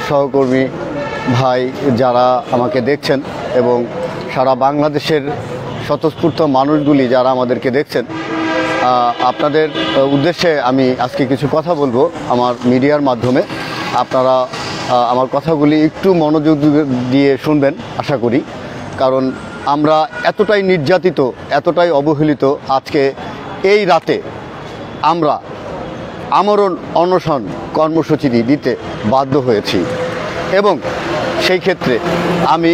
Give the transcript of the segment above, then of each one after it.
সহকর্মী ভাই যারা আমাকে দেখছেন এবং সারা বাংলাদেশের স্বতঃস্ফূর্ত মানুষগুলি যারা আমাদেরকে দেখছেন, আপনাদের উদ্দেশ্যে আমি আজকে কিছু কথা বলবো আমার মিডিয়ার মাধ্যমে। আপনারা আমার কথাগুলি একটু মনোযোগ দিয়ে শুনবেন আশা করি, কারণ আমরা এতটাই নির্যাতিত, এতটাই অবহেলিত, আজকে এই রাতে আমরা আমরণ অনশন কর্মসূচি দিতে বাধ্য হয়েছি। এবং সেই ক্ষেত্রে আমি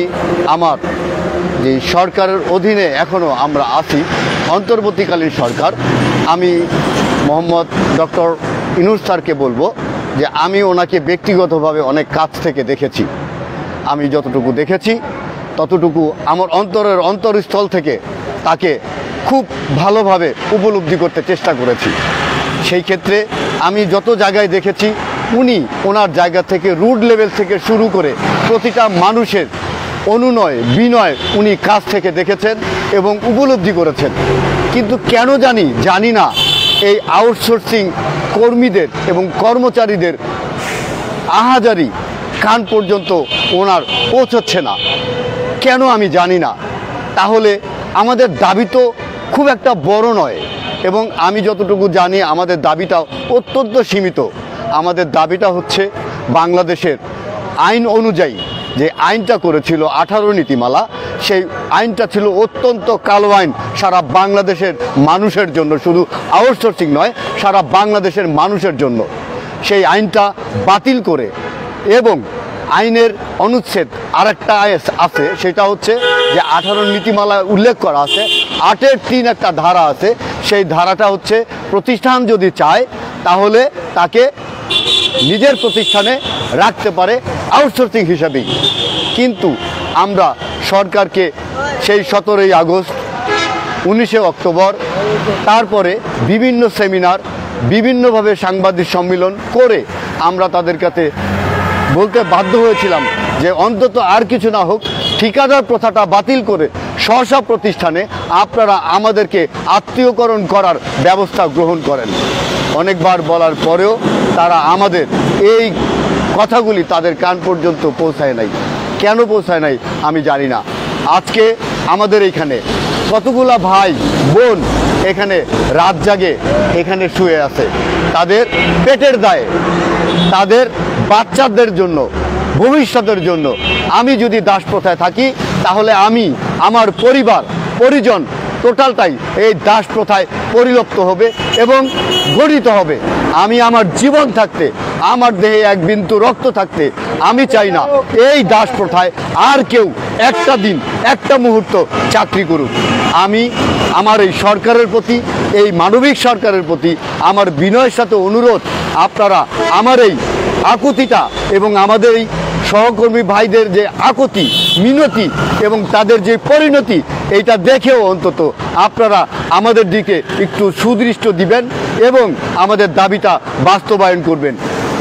আমার যে সরকারের অধীনে এখনও আমরা আছি, অন্তর্বর্তীকালীন সরকার, আমি মোহাম্মদ ডক্টর ইউনূস স্যারকে বলবো যে আমি ওনাকে ব্যক্তিগতভাবে অনেক কাছ থেকে দেখেছি। আমি যতটুকু দেখেছি ততটুকু আমার অন্তরের অন্তরস্থল থেকে তাকে খুব ভালোভাবে উপলব্ধি করতে চেষ্টা করেছি। সেই ক্ষেত্রে আমি যত জায়গায় দেখেছি উনি ওনার জায়গা থেকে রুট লেভেল থেকে শুরু করে প্রতিটা মানুষের অনুনয় বিনয় উনি কাছ থেকে দেখেছেন এবং উপলব্ধি করেছেন। কিন্তু কেন জানি না এই আউটসোর্সিং কর্মীদের এবং কর্মচারীদের আহাজারি কান পর্যন্ত ওনার পৌঁছচ্ছে না, কেন আমি জানি না। তাহলে আমাদের দাবি তো খুব একটা বড় নয়, এবং আমি যতটুকু জানি আমাদের দাবিটা অত্যন্ত সীমিত। আমাদের দাবিটা হচ্ছে বাংলাদেশের আইন অনুযায়ী যে আইনটা করেছিল 18 নীতিমালা, সেই আইনটা ছিল অত্যন্ত কালো আইন সারা বাংলাদেশের মানুষের জন্য, শুধু আউটসোর্সিং নয়, সারা বাংলাদেশের মানুষের জন্য। সেই আইনটা বাতিল করে এবং আইনের অনুচ্ছেদ আরেকটা আছে, সেটা হচ্ছে যে 18 নীতিমালায় উল্লেখ করা আছে 8-এর 3 একটা ধারা আছে। সেই ধারাটা হচ্ছে প্রতিষ্ঠান যদি চায় তাহলে তাকে নিজের প্রতিষ্ঠানে রাখতে পারে আউটসোর্সিং হিসাবেই। কিন্তু আমরা সরকারকে সেই 17ই আগস্ট, 19শে অক্টোবর, তারপরে বিভিন্ন সেমিনার, বিভিন্নভাবে সাংবাদিক সম্মেলন করে আমরা তাদের কাছে বলতে বাধ্য হয়েছিলাম যে অন্তত আর কিছু না হোক, ঠিকাদার প্রথাটা বাতিল করে স্ব প্রতিষ্ঠানে আপনারা আমাদেরকে আত্মীয়করণ করার ব্যবস্থা গ্রহণ করেন। অনেকবার বলার পরেও তারা আমাদের এই কথাগুলি তাদের কান পর্যন্ত পৌঁছায় নাই। কেন পৌঁছায় নাই আমি জানি না। আজকে আমাদের এইখানে কতগুলা ভাই বোন এখানে রাত জাগে এখানে শুয়ে আছে, তাদের পেটের দায়ে, তাদের বাচ্চাদের জন্য, ভবিষ্যতের জন্য। আমি যদি দাস প্রথায় থাকি তাহলে আমি, আমার পরিজন টোটালটাই এই দাস প্রথায় পরিলপ্ত হবে এবং গঠিত হবে। আমি আমার জীবন থাকতে, আমার দেহে এক বিন্দু রক্ত থাকতে আমি চাই না এই দাস প্রথায় আর কেউ একটা দিন, একটা মুহূর্ত চাকরি করুক। আমি আমার এই সরকারের প্রতি, এই মানবিক সরকারের প্রতি আমার বিনয়ের সাথে অনুরোধ, আপনারা আমার এই আকুতিটা এবং আমাদের এই সহকর্মী ভাইদের যে আকুতি, মিনতি এবং তাদের যে পরিণতি, এইটা দেখেও অন্তত আপনারা আমাদের দিকে একটু সুদৃষ্টি দিবেন এবং আমাদের দাবিটা বাস্তবায়ন করবেন।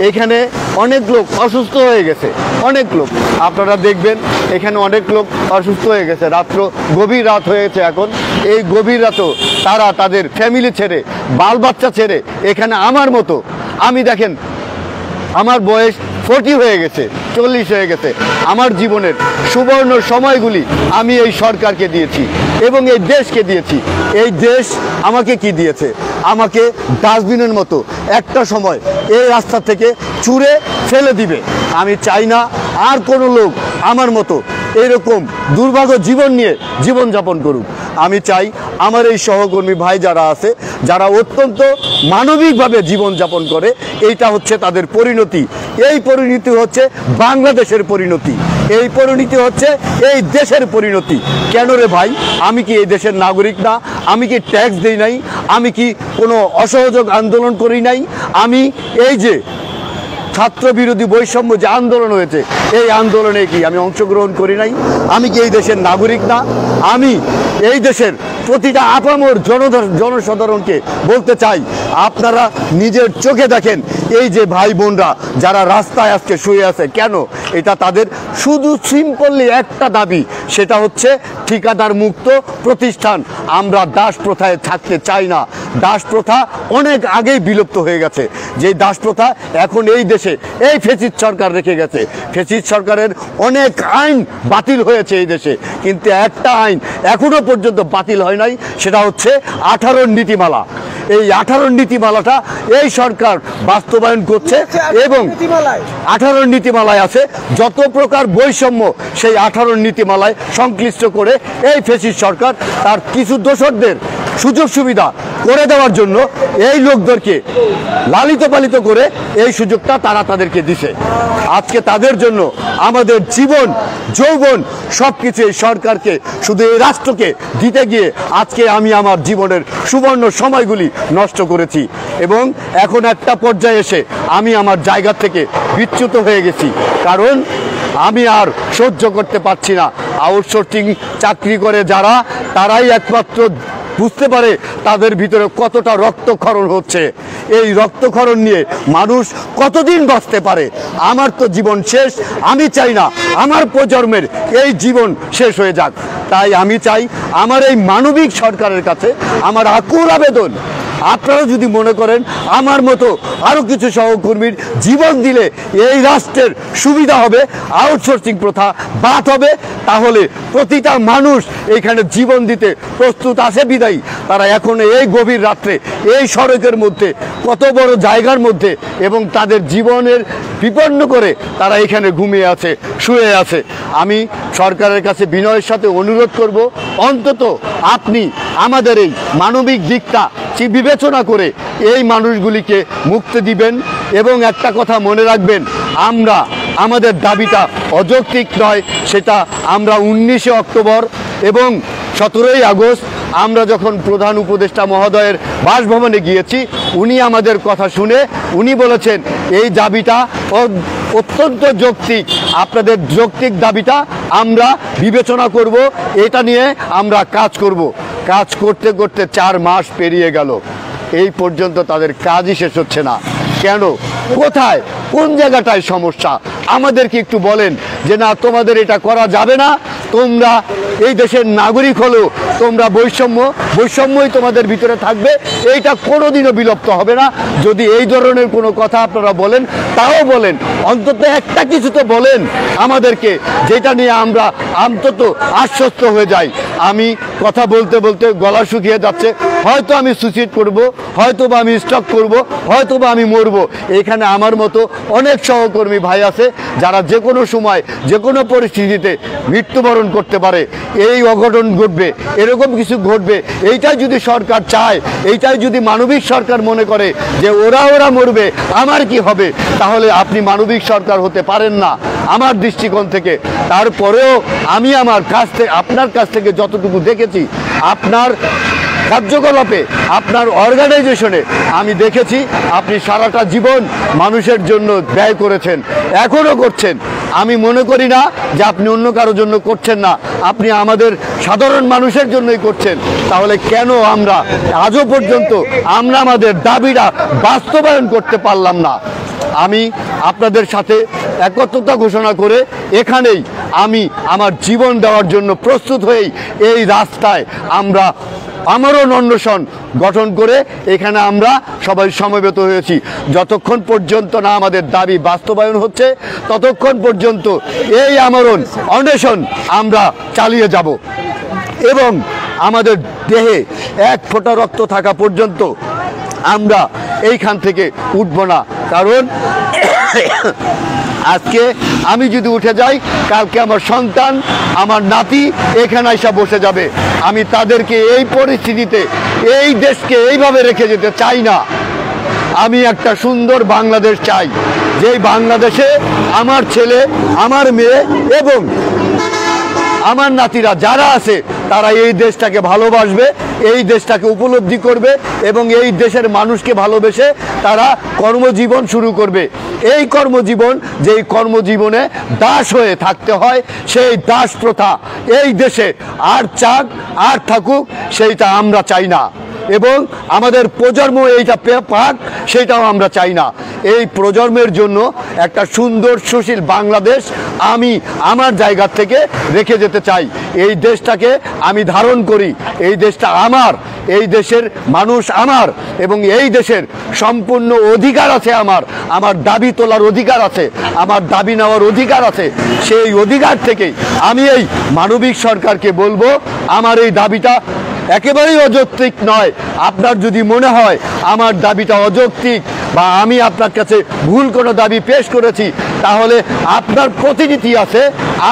এখানে অনেক লোক অসুস্থ হয়ে গেছে, অনেক লোক আপনারা দেখবেন এখানে অনেক লোক অসুস্থ হয়ে গেছে। গভীর রাত হয়েছে এখন, এই গভীর রাতেও তারা তাদের ফ্যামিলি ছেড়ে, বাল বাচ্চা ছেড়ে এখানে আমার মতো, আমি দেখেন আমার বয়স 40 হয়ে গেছে, 40 হয়ে গেছে। আমার জীবনের সুবর্ণ সময়গুলি আমি এই সরকারকে দিয়েছি এবং এই দেশকে দিয়েছি। এই দেশ আমাকে কি দিয়েছে? আমাকে ডাস্টবিনের মতো একটা সময় এই রাস্তা থেকে ছুঁড়ে ফেলে দিবে। আমি চাই না আর কোনো লোক আমার মতো এরকম দুর্ভাগ্য জীবন নিয়ে জীবনযাপন করুক। আমি চাই আমার এই সহকর্মী ভাই যারা আছে, যারা অত্যন্ত মানবিকভাবে জীবনযাপন করে, এইটা হচ্ছে তাদের পরিণতি। এই পরিণতি হচ্ছে বাংলাদেশের পরিণতি, এই পরিণতি হচ্ছে এই দেশের পরিণতি। কেন রে ভাই, আমি কি এই দেশের নাগরিক না? আমি কি ট্যাক্স দিই নাই? আমি কি কোনো অসহযোগ আন্দোলন করি নাই? আমি এই যে ছাত্র বিরোধী বৈষম্য যে আন্দোলন হয়েছে, এই আন্দোলনে কি আমি অংশগ্রহণ করি নাই? আমি কি এই দেশের নাগরিক না? আমি এই দেশের প্রতিটা আপামর জনসাধারণকে বলতে চাই, আপনারা নিজের চোখে দেখেন এই যে ভাই বোনরা যারা রাস্তায় আজকে শুয়ে আছে, কেন? এটা তাদের শুধু সিম্পলি একটা দাবি, সেটা হচ্ছে ঠিকাদার মুক্ত প্রতিষ্ঠান। আমরা দাস প্রথায় থাকতে চাই না। দাস প্রথা অনেক আগেই বিলুপ্ত হয়ে গেছে। যে দাস প্রথা এখন এই দেশে এই ফ্যাসিস্ট সরকার রেখে গেছে। ফ্যাসিস্ট সরকারের অনেক আইন বাতিল হয়েছে এই দেশে, কিন্তু একটা আইন এখনো পর্যন্ত বাতিল হয় নাই, সেটা হচ্ছে 18 নীতিমালা। এই 18 নীতিমালাটা এই সরকার বাস্তবায়ন করছে এবং 18 নীতিমালায় আছে যত প্রকার বৈষম্য, সেই 18 নীতিমালায় সংশ্লিষ্ট করে এই ফ্যাসিস্ট সরকার তার কিছু দোসরদের সুযোগ সুবিধা করে দেওয়ার জন্য এই লোকদেরকে লালিত পালিত করে এই সুযোগটা তারা তাদেরকে দিছে। আজকে তাদের জন্য আমাদের জীবন যৌবন সব কিছু এই সরকারকে, শুধু এই রাষ্ট্রকে দিতে গিয়ে আজকে আমি আমার জীবনের সুবর্ণ সময়গুলি নষ্ট করেছি এবং এখন একটা পর্যায়ে এসে আমি আমার জায়গা থেকে বিচ্যুত হয়ে গেছি। কারণ আমি আর সহ্য করতে পারছি না। আউটসোর্সিং চাকরি করে যারা, তারাই একমাত্র বুঝতে পারে তাদের ভিতরে কতটা রক্তক্ষরণ হচ্ছে। এই রক্তক্ষরণ নিয়ে মানুষ কতদিন বাঁচতে পারে? আমার তো জীবন শেষ। আমি চাই না আমার প্রজন্মের এই জীবন শেষ হয়ে যাক। তাই আমি চাই আমার এই মানবিক সরকারের কাছে আমার আকুল আবেদন, আপনারা যদি মনে করেন আমার মতো আরও কিছু সহকর্মীর জীবন দিলে এই রাষ্ট্রের সুবিধা হবে, আউটসোর্সিং প্রথা বাদ হবে, তাহলে প্রতিটা মানুষ এইখানে জীবন দিতে প্রস্তুত আছে বিদায়ী তারা এখন এই গভীর রাত্রে এই সড়কের মধ্যে, কত বড় জায়গার মধ্যে এবং তাদের জীবনের বিপন্ন করে তারা এখানে ঘুমিয়ে আছে, শুয়ে আছে। আমি সরকারের কাছে বিনয়ের সাথে অনুরোধ করব, অন্তত আপনি আমাদের এই মানবিক দিকটা বিবেচনা করে এই মানুষগুলিকে মুক্তি দিবেন। এবং একটা কথা মনে রাখবেন, আমরা আমাদের দাবিটা অযৌক্তিক নয়। সেটা আমরা 19 অক্টোবর এবং 17ই আগস্ট আমরা যখন প্রধান উপদেষ্টা মহোদয়ের বাসভবনে গিয়েছি, উনি আমাদের কথা শুনে উনি বলেছেন এই দাবিটা অত্যন্ত যৌক্তিক, আপনাদের যৌক্তিক দাবিটা আমরা বিবেচনা করব, এটা নিয়ে আমরা কাজ করব। কাজ করতে করতে 4 মাস পেরিয়ে গেল, এই পর্যন্ত তাদের কাজই শেষ হচ্ছে না। কেন? কোথায়, কোন জায়গাটায় সমস্যা আমাদেরকে একটু বলেন যে না তোমাদের এটা করা যাবে না, তোমরা এই দেশের নাগরিক হলেও তোমরা বৈষম্যই তোমাদের ভিতরে থাকবে, এইটা কোনোদিনও বিলুপ্ত হবে না। যদি এই ধরনের কোনো কথা আপনারা বলেন, তাও বলেন, অন্তত একটা কিছু তো বলেন আমাদেরকে, যেটা নিয়ে আমরা অন্তত আশ্বস্ত হয়ে যাই। আমি কথা বলতে বলতে গলা শুকিয়ে যাচ্ছে, হয়তো আমি সুইসাইড করব, হয়তো বা আমি স্ট্রোক করব, হয়তো বা আমি মরব। এখানে আমার মতো অনেক সহকর্মী ভাই আছে যারা যে কোনো সময় যে কোনো পরিস্থিতিতে মৃত্যুবরণ করতে পারে। এই অঘটন ঘটবে, এরকম কিছু ঘটবে, এইটাই যদি সরকার চায়, এইটাই যদি মানবিক সরকার মনে করে যে ওরা মরবে, আমার কি হবে, তাহলে আপনি মানবিক সরকার হতে পারেন না আমার দৃষ্টিকোণ থেকে। তারপরেও আমি আমার কাছ থেকে, আপনার কাছ থেকে যতটুকু দেখেছি, আপনার কার্যকলাপে, আপনার অর্গানাইজেশনে আমি দেখেছি আপনি সারাটা জীবন মানুষের জন্য ব্যয় করেছেন, এখনও করছেন। আমি মনে করি না যে আপনি অন্য কারোর জন্য করছেন না, আপনি আমাদের সাধারণ মানুষের জন্যই করছেন। তাহলে কেন আমরা আজও পর্যন্ত আমরা আমাদের দাবিটা বাস্তবায়ন করতে পারলাম না? আমি আপনাদের সাথে একত্রতা ঘোষণা করে এখানেই আমি আমার জীবন দেওয়ার জন্য প্রস্তুত হয়েই এই রাস্তায় আমরা আমরণ অনশন গঠন করে এখানে আমরা সবাই সমবেত হয়েছি। যতক্ষণ পর্যন্ত না আমাদের দাবি বাস্তবায়ন হচ্ছে, ততক্ষণ পর্যন্ত এই আমরণ অনশন আমরা চালিয়ে যাব এবং আমাদের দেহে এক ফোঁটা রক্ত থাকা পর্যন্ত আমরা এইখান থেকে উঠব না। কারণ আজকে আমি যদি উঠে যাই, কালকে আমার সন্তান, আমার নাতি এখানে এসে বসে যাবে। আমি তাদেরকে এই পরিস্থিতিতে, এই দেশকে এইভাবে রেখে যেতে চাই না। আমি একটা সুন্দর বাংলাদেশ চাই, যেই বাংলাদেশে আমার ছেলে, আমার মেয়ে এবং আমার নাতিরা যারা আছে তারা এই দেশটাকে ভালোবাসবে, এই দেশটাকে উপলব্ধি করবে এবং এই দেশের মানুষকে ভালোবেসে তারা কর্মজীবন শুরু করবে। এই কর্মজীবন, যেই কর্মজীবনে দাস হয়ে থাকতে হয়, সেই দাস প্রথা এই দেশে আর চাক আর থাকুক, সেইটা আমরা চাই না এবং আমাদের প্রজন্ম এইটা পাক, সেটাও আমরা চাই না। এই প্রজন্মের জন্য একটা সুন্দর সুশীল বাংলাদেশ আমি আমার জায়গা থেকে রেখে যেতে চাই। এই দেশটাকে আমি ধারণ করি, এই দেশটা আমার, এই দেশের মানুষ আমার এবং এই দেশের সম্পূর্ণ অধিকার আছে আমার। আমার দাবি তোলার অধিকার আছে, আমার দাবি নেওয়ার অধিকার আছে। সেই অধিকার থেকেই আমি এই মানবিক সরকারকে বলবো, আমার এই দাবিটা একেবারেই অযৌক্তিক নয়। আপনার যদি মনে হয় আমার দাবিটা অযৌক্তিক বা আমি আপনার কাছে ভুল কোনো দাবি পেশ করেছি, তাহলে আপনার প্রতিনিধি আছে,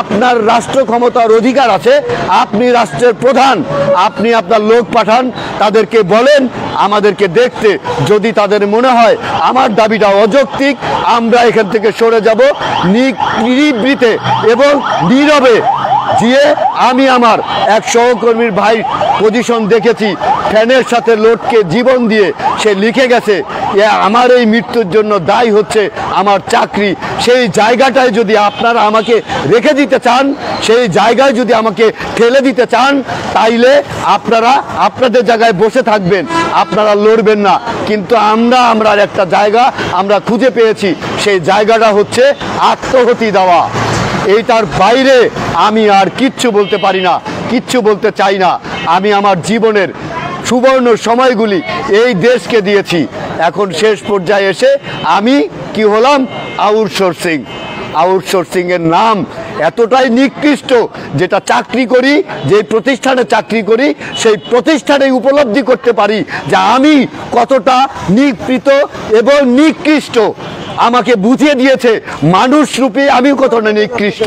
আপনার রাষ্ট্র ক্ষমতার অধিকার আছে, আপনি রাষ্ট্রের প্রধান, আপনি আপনার লোক পাঠান, তাদেরকে বলেন আমাদেরকে দেখতে। যদি তাদের মনে হয় আমার দাবিটা অযৌক্তিক, আমরা এখান থেকে সরে যাব নিবৃতে এবং নীরবে। দিয়ে আমি আমার এক সহকর্মীর ভাই পজিশন দেখেছি, ফ্যানের সাথে লোডকে জীবন দিয়ে সে লিখে গেছে আমার এই মৃত্যুর জন্য দায়ী হচ্ছে আমার চাকরি। সেই জায়গাটায় যদি আপনারা আমাকে রেখে দিতে চান, সেই জায়গায় যদি আমাকে ফেলে দিতে চান, তাইলে আপনারা আপনাদের জায়গায় বসে থাকবেন, আপনারা লড়বেন না। কিন্তু আমরা একটা জায়গা আমরা খুঁজে পেয়েছি, সেই জায়গাটা হচ্ছে আত্মহতি দেওয়া। এইটার বাইরে আমি আর কিচ্ছু বলতে পারি না, কিচ্ছু বলতে চাই না। আমি আমার জীবনের সুবর্ণ সময়গুলি এই দেশকে দিয়েছি। এখন শেষ পর্যায়ে এসে আমি কি হলাম, আউটসোর্সিং। আউটসোর্সিংয়ের নাম এতটাই নিকৃষ্ট, যেটা চাকরি করি, যে প্রতিষ্ঠানে চাকরি করি, সেই প্রতিষ্ঠানে উপলব্ধি করতে পারি যে আমি কতটা নিপীড়িত এবং নিকৃষ্ট। আমাকে বুঝিয়ে দিয়েছে মানুষ রূপে আমি কতটা নিকৃষ্ট।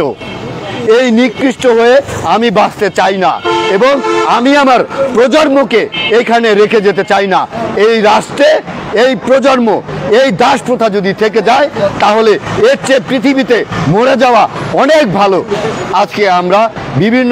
এই নিকৃষ্ট হয়ে আমি বাঁচতে চাই না এবং আমি আমার প্রজন্মকে এখানে রেখে যেতে চাই না। এই রাষ্ট্রে এই প্রজন্ম, এই দাস প্রথা যদি থেকে যায়, তাহলে এর চেয়ে পৃথিবীতে মরে যাওয়া অনেক ভালো। আজকে আমরা বিভিন্ন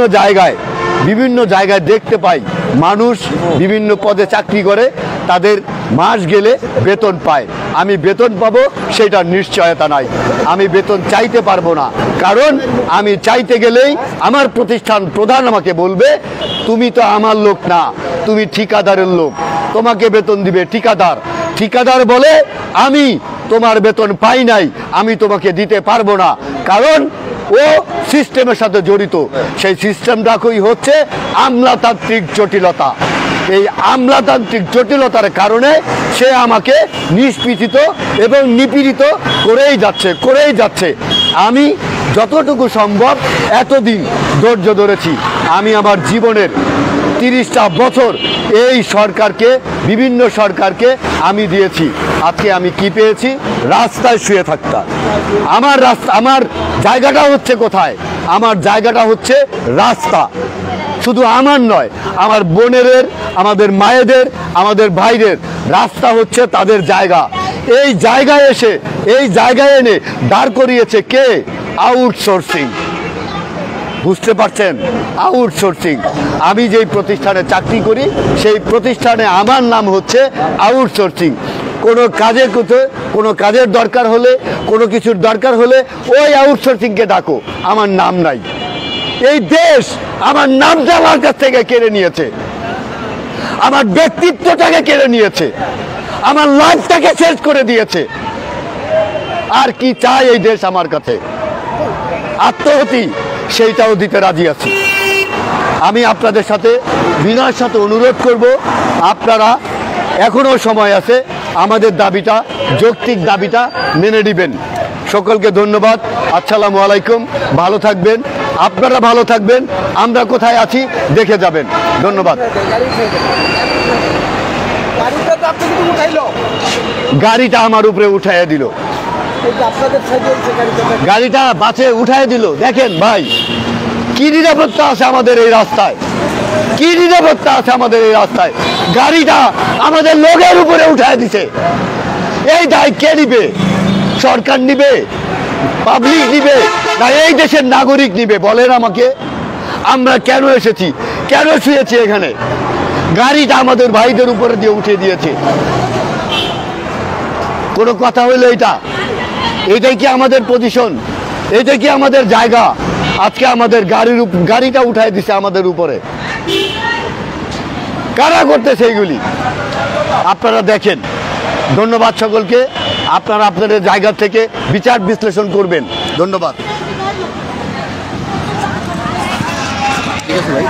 জায়গায় দেখতে পাই মানুষ বিভিন্ন পদে চাকরি করে, তাদের মাস গেলে বেতন পায়। আমি বেতন পাবো সেটার নিশ্চয়তা নাই, আমি বেতন চাইতে পারবো না। কারণ আমি চাইতে গেলেই আমার প্রতিষ্ঠান প্রধান আমাকে বলবে তুমি তো আমার লোক না, তুমি ঠিকাদারের লোক, তোমাকে বেতন দিবে ঠিকাদার। ঠিকাদার বলে আমি তোমার বেতন পাই নাই, আমি তোমাকে দিতে পারবো না, কারণ ও সিস্টেমের সাথে জড়িত। সেই সিস্টেমটা হচ্ছে আমলাতান্ত্রিক জটিলতা। এই আমলাতান্ত্রিক জটিলতার কারণে সে আমাকে নিষ্পীড়িত এবং নিপীড়িত করেই যাচ্ছে। আমি যতটুকু সম্ভব এতদিন ধৈর্য ধরেছি। আমি আমার জীবনের 30টা বছর এই সরকারকে, বিভিন্ন সরকারকে আমি দিয়েছি। আজকে আমি কি পেয়েছি? রাস্তায় শুয়ে থাকতাম। আমার জায়গাটা হচ্ছে কোথায়? আমার জায়গাটা হচ্ছে রাস্তা। শুধু আমার নয়, আমার বোনেদের, আমাদের মায়েদের, আমাদের ভাইদের রাস্তা হচ্ছে তাদের জায়গা। এই জায়গায় এসে, এই জায়গায় এনে দাঁড় করিয়েছে কে? আউটসোর্সিং। বুঝতে পারছেন? আউটসোর্সিং। আমি যেই প্রতিষ্ঠানে চাকরি করি, সেই প্রতিষ্ঠানে আমার নাম হচ্ছে আউটসোর্সিং। কোনো কাজের দরকার হলে, কোনো কিছুর দরকার হলে ওই আউটসোর্সিংকে ডাকো, আমার নাম নাই। এই দেশ আমার নামটা আমার কাছ থেকে কেড়ে নিয়েছে, আমার ব্যক্তিত্বটাকে কেড়ে নিয়েছে, আমার লাইফটাকে শেষ করে দিয়েছে। আর কি চাই এই দেশ আমার কাছে? আত্মহতি সেইটাও দিতে রাজি আছি। আমি আপনাদের সাথে বিনয়ের সাথে অনুরোধ করব, আপনারা এখনো সময় আছে, আমাদের দাবিটা, যৌক্তিক দাবিটা মেনে নেবেন। সকলকে ধন্যবাদ। আসসালামু আলাইকুম। ভালো থাকবেন, আপনারা ভালো থাকবেন। আমরা কোথায় আছি দেখে যাবেন। ধন্যবাদ। গাড়িটা আমার উপরে উঠাইয়া দিল, গাড়িটা বাসে উঠাই দিল। দেখেন ভাই, কি নিরাপত্তা আছে আমাদের এই রাস্তায়, কি নিরাপত্তা আছে আমাদের এই রাস্তায়। গাড়িটা আমাদের লোকের উপরে উঠাই দিছে। এই দায় কে নিবে? সরকার নিবে, পাবলিক নিবে, না এই দেশের নাগরিক নিবে? বলেন আমাকে। আমরা কেন এসেছি, কেন শুয়েছি এখানে? গাড়িটা আমাদের ভাইদের উপরে দিয়ে উঠিয়ে দিয়েছে। কোনো কথা হইলো এটা? এটাই কি আমাদের পজিশন? এটা কি আমাদের জায়গা? আজকে আমাদের গাড়িটা উঠাই দিছে আমাদের উপরে। কারা করতেছে এইগুলি? আপনারা দেখেন। ধন্যবাদ সকলকে। আপনারা আপনাদের জায়গা থেকে বিচার বিশ্লেষণ করবেন। ধন্যবাদ। ঠিক আছে ভাই।